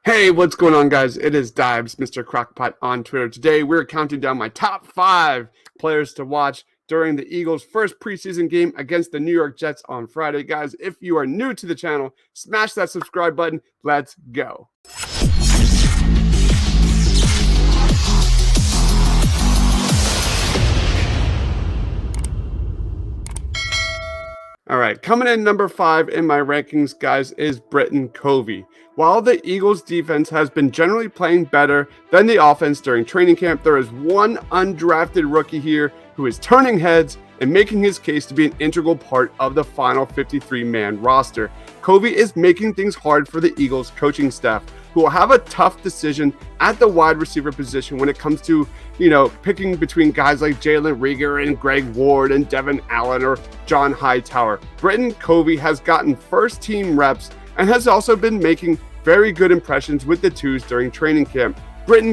Hey, what's going on, guys? It is Dibes, Mr. Crockpot on Twitter. Today, we're counting down my top 5 players to watch during the Eagles' first preseason game against the New York Jets on Friday. Guys, if you are new to the channel, smash that subscribe button. Let's go. All right, coming in number 5 in my rankings, guys, is Covey. While the Eagles' defense has been generally playing better than the offense during training camp, there is one undrafted rookie here who is turning heads and making his case to be an integral part of the final 53-man roster. Covey is making things hard for the Eagles coaching staff, who will have a tough decision at the wide receiver position when it comes to, picking between guys like Jalen Reagor and Greg Ward and Devin Allen or John Hightower. Covey has gotten first team reps and has also been making very good impressions with the twos during training camp.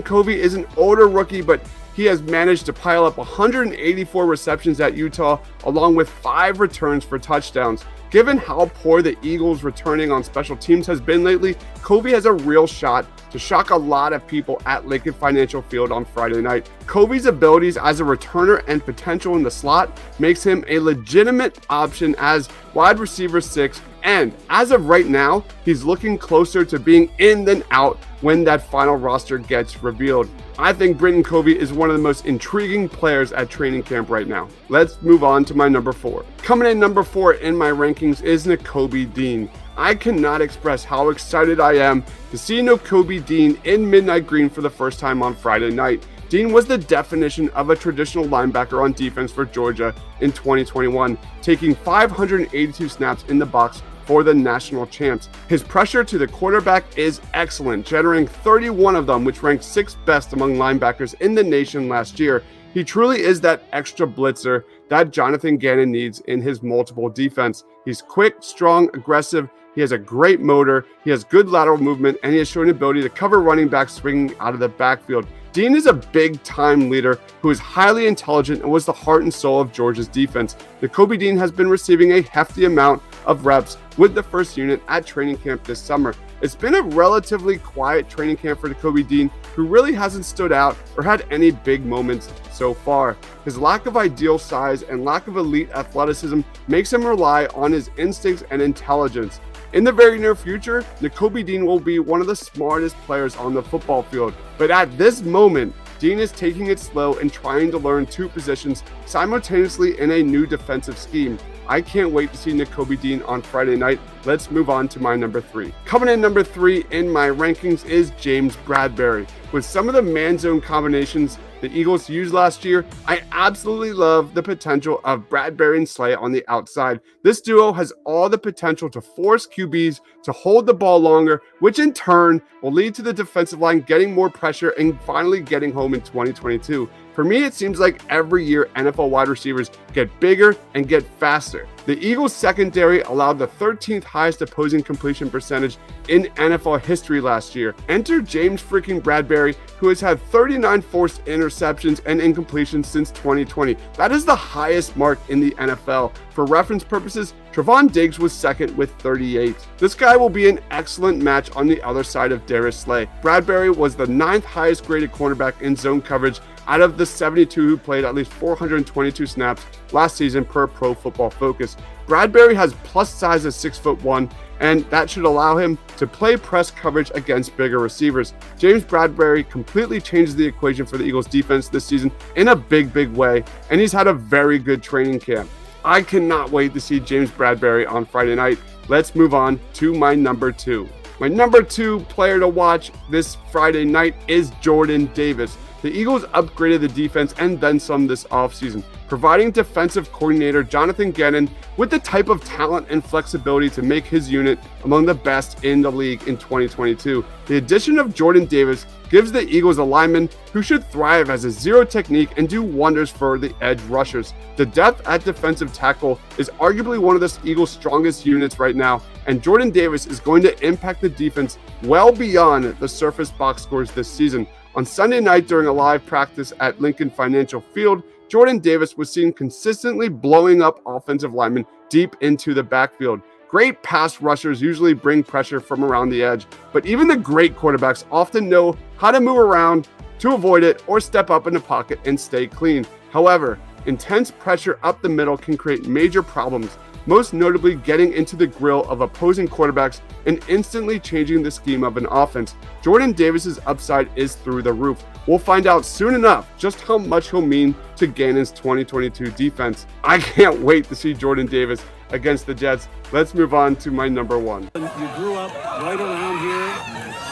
Covey is an older rookie, but he has managed to pile up 184 receptions at Utah, along with 5 returns for touchdowns. Given how poor the Eagles returning on special teams has been lately, Covey has a real shot to shock a lot of people at Lincoln Financial Field on Friday night. Covey's abilities as a returner and potential in the slot makes him a legitimate option as wide receiver 6, and as of right now, he's looking closer to being in than out when that final roster gets revealed. I think Covey is one of the most intriguing players at training camp right now. Let's move on to my number 4. Coming in number 4 in my rankings is Nakobe Dean. I cannot express how excited I am to see Nakobe Dean in midnight green for the first time on Friday night. Dean was the definition of a traditional linebacker on defense for Georgia in 2021, taking 582 snaps in the box for the national champs. His pressure to the quarterback is excellent, generating 31 of them, which ranked 6th best among linebackers in the nation last year. He truly is that extra blitzer that Jonathan Gannon needs in his multiple defense. He's quick, strong, aggressive. He has a great motor. He has good lateral movement, and he has shown the ability to cover running backs swinging out of the backfield. Dean is a big-time leader who is highly intelligent and was the heart and soul of Georgia's defense. Nakobe Dean has been receiving a hefty amount of reps with the first unit at training camp this summer. It's been a relatively quiet training camp for Nakobe Dean, who really hasn't stood out or had any big moments so far. His lack of ideal size and lack of elite athleticism makes him rely on his instincts and intelligence. In the very near future, Nakobe Dean will be one of the smartest players on the football field. But at this moment, Dean is taking it slow and trying to learn 2 positions simultaneously in a new defensive scheme. I can't wait to see Nakobe Dean on Friday night. Let's move on to my number 3. Coming in number 3 in my rankings is James Bradberry. With some of the man-zone combinations the Eagles used last year, I absolutely love the potential of Bradberry and Slay on the outside. This duo has all the potential to force QBs to hold the ball longer, which in turn will lead to the defensive line getting more pressure and finally getting home in 2022. For me, it seems like every year NFL wide receivers get bigger and get faster. The Eagles secondary allowed the 13th highest opposing completion percentage in NFL history last year. Enter James freaking Bradberry, who has had 39 forced interceptions and incompletions since 2020. That is the highest mark in the NFL. For reference purposes, Trevon Diggs was second with 38. This guy will be an excellent match on the other side of Darius Slay. Bradberry was the 9th highest graded cornerback in zone coverage out of the 72 who played at least 422 snaps last season per Pro Football Focus. Bradberry has plus size as 6'1", and that should allow him to play press coverage against bigger receivers. James Bradberry completely changes the equation for the Eagles defense this season in a big way, and he's had a very good training camp. I cannot wait to see James Bradberry on Friday night. Let's move on to my number 2. My number 2 player to watch this Friday night is Jordan Davis. The Eagles upgraded the defense and then some this offseason, providing defensive coordinator Jonathan Gannon with the type of talent and flexibility to make his unit among the best in the league in 2022. The addition of Jordan Davis gives the Eagles a lineman who should thrive as a zero technique and do wonders for the edge rushers. The depth at defensive tackle is arguably one of the Eagles' strongest units right now, and Jordan Davis is going to impact the defense well beyond the surface box scores this season. On Sunday night during a live practice at Lincoln Financial Field, Jordan Davis was seen consistently blowing up offensive linemen deep into the backfield. Great pass rushers usually bring pressure from around the edge, but even the great quarterbacks often know how to move around to avoid it or step up in the pocket and stay clean. However, intense pressure up the middle can create major problems, most notably getting into the grill of opposing quarterbacks and instantly changing the scheme of an offense. Jordan Davis's upside is through the roof. We'll find out soon enough just how much he'll mean to Gannon's 2022 defense. I can't wait to see Jordan Davis against the Jets. Let's move on to my number one. You grew up right around here.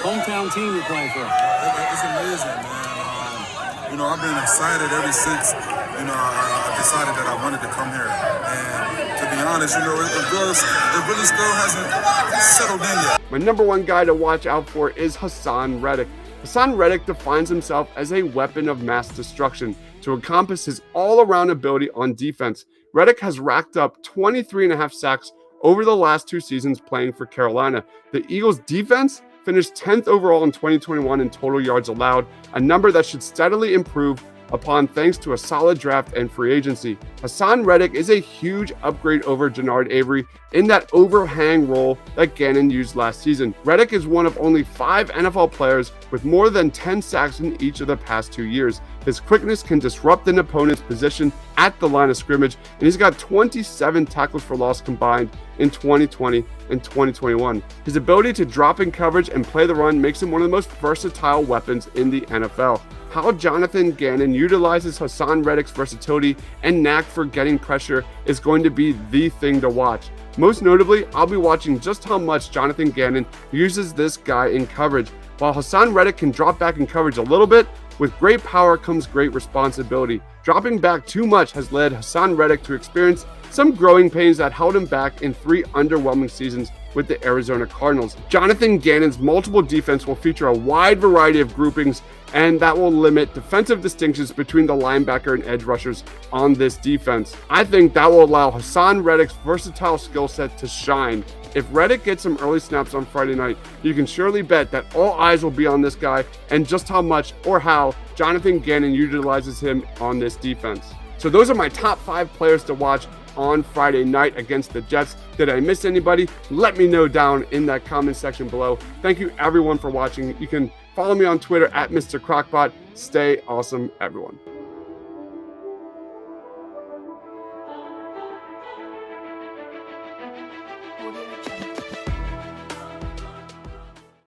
Hometown team you're playing for. It's amazing, man. I've been excited ever since, I decided that I wanted to come here. And to be honest, it really still hasn't settled in yet. My number one guy to watch out for is Hassan Reddick. Hassan Reddick defines himself as a weapon of mass destruction to encompass his all-around ability on defense. Reddick has racked up 23.5 sacks over the last 2 seasons playing for Carolina. The Eagles' defense finished 10th overall in 2021 in total yards allowed, a number that should steadily improve upon thanks to a solid draft and free agency. Hassan Reddick is a huge upgrade over Jannard Avery in that overhang role that Gannon used last season. Reddick is one of only 5 NFL players with more than 10 sacks in each of the past 2 years. His quickness can disrupt an opponent's position at the line of scrimmage, and he's got 27 tackles for loss combined in 2020 and 2021. His ability to drop in coverage and play the run makes him one of the most versatile weapons in the NFL. How Jonathan Gannon utilizes Hassan Reddick's versatility and knack for getting pressure is going to be the thing to watch. Most notably, I'll be watching just how much Jonathan Gannon uses this guy in coverage. While Hassan Reddick can drop back in coverage a little bit, with great power comes great responsibility. Dropping back too much has led Hassan Reddick to experience some growing pains that held him back in 3 underwhelming seasons with the Arizona Cardinals. Jonathan Gannon's multiple defense will feature a wide variety of groupings, and that will limit defensive distinctions between the linebacker and edge rushers on this defense. I think that will allow Hassan Reddick's versatile skill set to shine. If Reddick gets some early snaps on Friday night, you can surely bet that all eyes will be on this guy and just how much or how Jonathan Gannon utilizes him on this defense. So those are my top 5 players to watch on Friday night against the Jets. Did I miss anybody? Let me know down in that comment section below. Thank you everyone for watching. You can follow me on Twitter at Mr. Crockpot. Stay awesome, everyone.